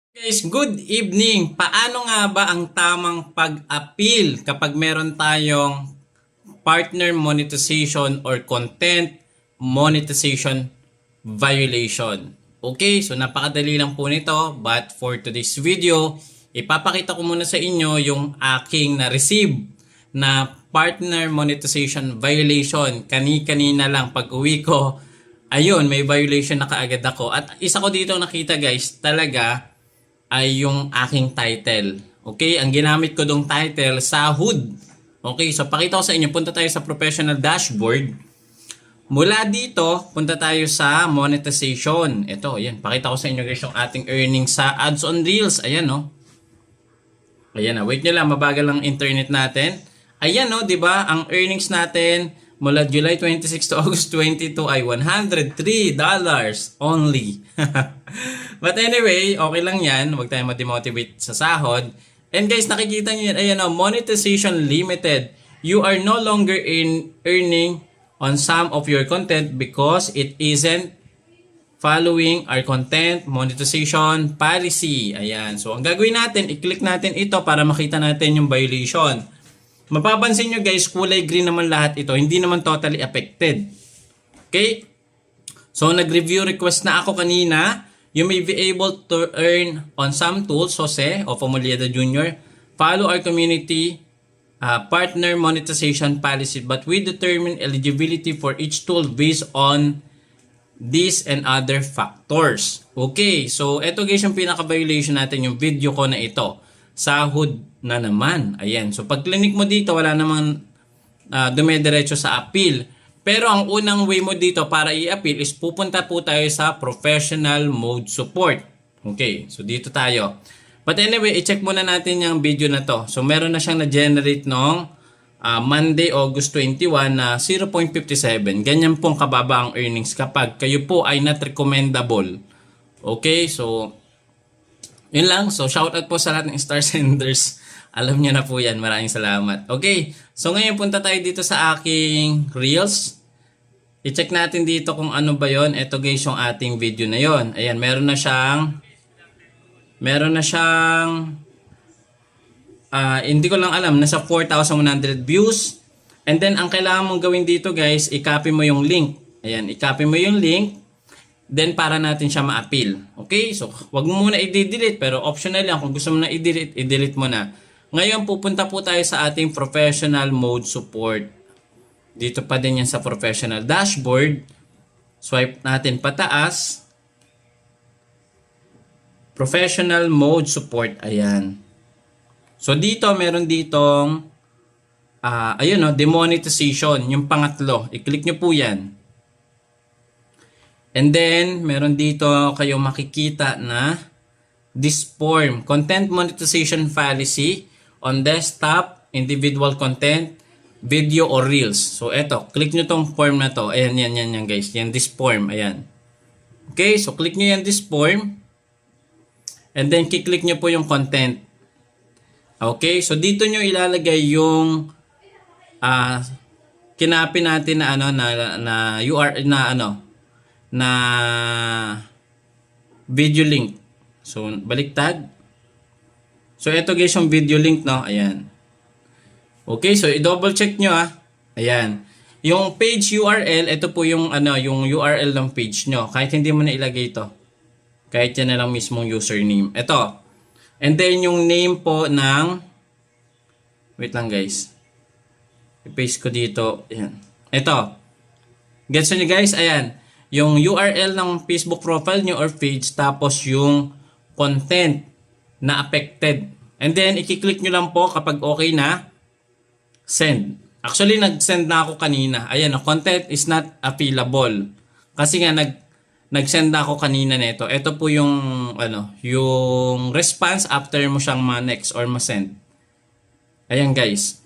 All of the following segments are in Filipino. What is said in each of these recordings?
Guys, good evening. Paano nga ba ang tamang pag-appeal kapag meron tayong partner monetization or content monetization violation? Okay, so napakadali lang po nito, but for today's video, ipapakita ko muna sa inyo yung aking na-receive na partner monetization violation. Kani-kanina lang pag uwi ko, ayun, may violation na kaagad ako. At isa ko dito nakita guys, talaga ay yung aking title. Okay, ang ginamit ko dong title, sahod. Okay, so pakita ko sa inyo, punta tayo sa professional dashboard. Mula dito, punta tayo sa monetization. Ito, ayan, pakita ko sa inyo guys yung ating earnings sa ads on reels. Ayan, no. Ayan na, wait nyo lang, mabagal lang internet natin. Ayan, no, di ba? Ang earnings natin mula July 26 to August 22 ay $103 only. But anyway, okay lang yan. Huwag tayong ma-demotivate sa sahod. And guys, nakikita nyo yan. Ayan o, monetization limited. You are no longer earning on some of your content because it isn't following our content monetization policy. Ayan. So, ang gagawin natin, i-click natin ito para makita natin yung violation. Mapapansin nyo guys, kulay green naman lahat ito. Hindi naman totally affected. Okay? So, nag-review request na ako kanina. You may be able to earn on some tools, Jose of Omolieda Jr. Follow our community partner monetization policy, but we determine eligibility for each tool based on these and other factors. Okay, so ito guys yung pinaka-violation natin, yung video ko na ito. Sahod na naman. Ayan, so pag clinic mo dito, wala namang dumediretso sa appeal. Pero ang unang way mo dito para i-appeal is pupunta po tayo sa professional mode support. Okay, so dito tayo. But anyway, i-check muna natin yung video na to. So meron na siyang na-generate noong Monday, August 21 na 0.57. Ganyan pong kababa ang earnings kapag kayo po ay not recommendable. Okay, so yun lang. So shoutout po sa lahat ng star senders. Alam niyo na po yan. Maraming salamat. Okay, so ngayon punta tayo dito sa aking Reels. I-check natin dito kung ano ba yon. Ito guys yung ating video na yon. Ayan, meron na siyang hindi ko lang alam, nasa 4,100 views. And then ang kailangan mong gawin dito guys, i-copy mo yung link. Ayan, i-copy mo yung link. Then para natin siya ma-appeal. Okay, so wag mo muna i-delete, pero optional yan. Kung gusto mo na i-delete, i-delete mo na. Ngayon pupunta po tayo sa ating professional mode support. Dito pa din yan sa professional dashboard. Swipe natin pataas. Professional mode support. Ayan. So dito meron ditong ayun no, demonetization, yung pangatlo. I-click nyo po yan. And then meron dito kayo makikita na this form, content monetization policy on desktop, individual content, video or reels. So eto, click nyo tong form na to. Ayan, yan guys. Yan, this form. Ayan. Okay, so click nyo yan, this form. And then kiklik nyo po yung content. Okay, so dito nyo ilalagay yung kinapin natin na na URL na video link. So baliktad. So ito guys yung video link, no. Ayan. Okay, so i-double check nyo Ayan. Yung page URL, ito po yung yung URL ng page nyo. Kahit hindi mo na ilagay ito. Kahit yan na lang mismong username. Ito. And then yung name po ng, wait lang guys. I-paste ko dito. Ayan. Ito. Gets nyo guys? Ayan. Yung URL ng Facebook profile nyo or page, tapos yung content na affected. And then, i-click nyo lang po kapag okay na, send. Actually, nag-send na ako kanina. Ayan, content is not appealable. Kasi nga, nag-send na ako kanina nito. Ito po yung, yung response after mo siyang ma-next or ma-send. Ayan guys.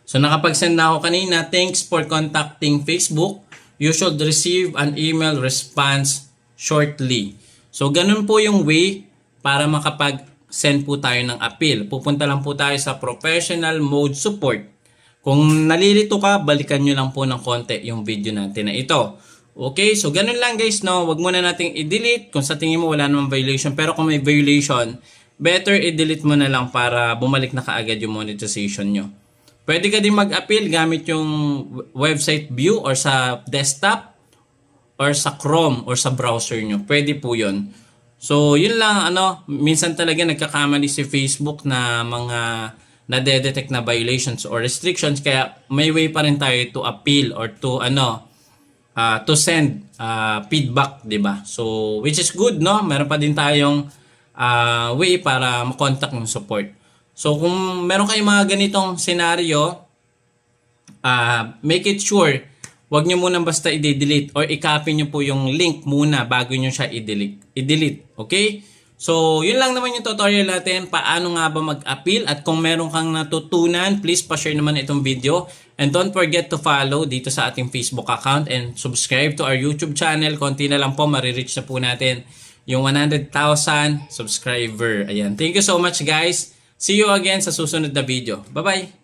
So, nakapag-send na ako kanina. Thanks for contacting Facebook. You should receive an email response shortly. So, ganun po yung way para makapag-send po tayo ng appeal. Pupunta lang po tayo sa professional mode support. Kung nalilito ka, balikan nyo lang po ng konti yung video natin na ito. Okay, so ganun lang guys, no? Wag muna nating i-delete kung sa tingin mo wala namang violation. Pero kung may violation, better i-delete mo na lang para bumalik na kaagad yung monetization nyo. Pwede ka din mag-appeal gamit yung website view or sa desktop or sa Chrome or sa browser nyo. Pwede po yun. So, yun lang, minsan talaga nagkakamali si Facebook na mga nade-detect na violations or restrictions. Kaya may way pa rin tayo to appeal or to send feedback, 'di ba? So which is good, no? Meron pa din tayong way para ma-contact yung support. So kung meron kayong mga ganitong scenario, make it sure wag niyo muna basta i-delete or i-copy niyo po yung link muna bago niyo siya i-delete. Okay? So, yun lang naman yung tutorial natin. Paano nga ba mag-appeal? At kung meron kang natutunan, please pa-share naman itong video. And don't forget to follow dito sa ating Facebook account and subscribe to our YouTube channel. Konti na lang po, marireach na po natin yung 100,000 subscriber. Ayan. Thank you so much guys. See you again sa susunod na video. Bye-bye!